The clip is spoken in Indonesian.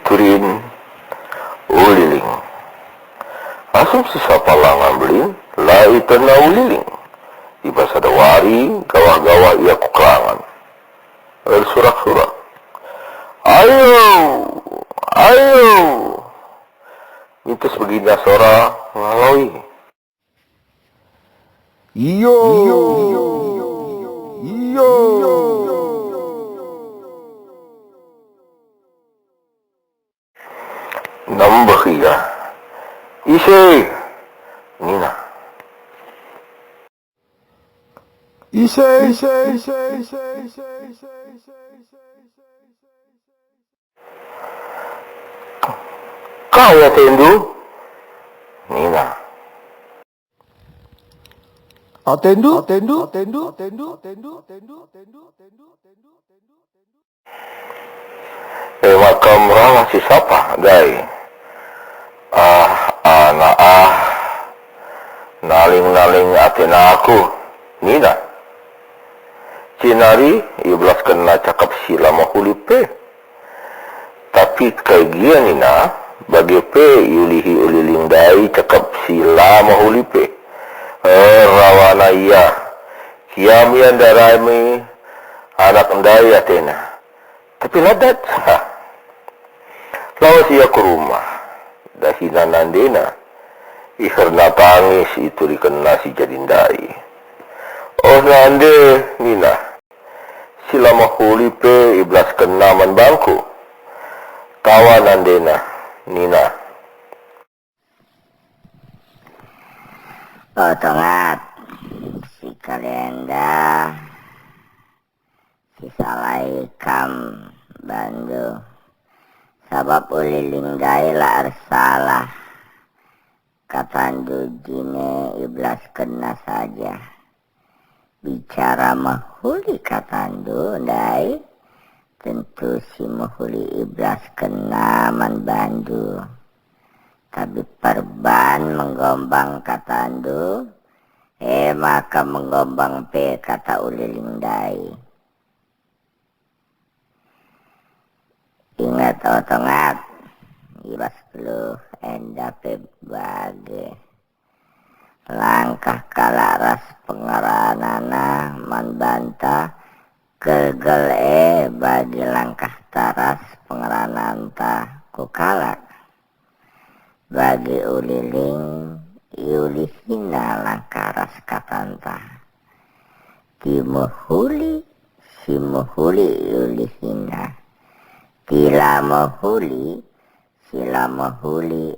turin uliling. Asum sisapalangan belin, lai tena uliling. Iba sadawari, gawah-gawah ia kuklangan. Surak-surak. Ayo, ayo. Mintus begini sora ngaloi. Iyo, iyo. Nambah iya. Ise, Nina. Ise. Kau ya tendu? Nina. Atendu. Makam ramah si siapa, guys? Naling atena aku, Nina. Cinari, iblas kena cakap sila mahulipe. Tapi kayak dia Nina, bagi pe yulihi uliling dai cakap sila mahulipe. Rawana iya, kiamian darami anak ndai atena. Tapi ladat, lawas iya ke rumah, dahina nandena, iherna tangis itu dikena si jadindai. Oh nande, Nina, sila mahulipe iblas kena man bangku. Tawa nandena, Nina. Otongat, si kalenda, si salaikam bandu, sabab uliling gai la arsalah, katandu jine iblas kena saja. Bicara mahuli katandu dai, tentu si mahuli iblas kena man bandu. Tapi perban menggombang katandu, maka menggombang pe kata uliling dai. Ingat otongat, ibas lu enda pe bage. Langkah kalaras pengeranana man banta, gegel bagi langkah taras pengerananta kukalak. Bagi uliling iulihina langkaras katanta. Timuhuli simuhuli iulihina. Tila mahuli sila mahuli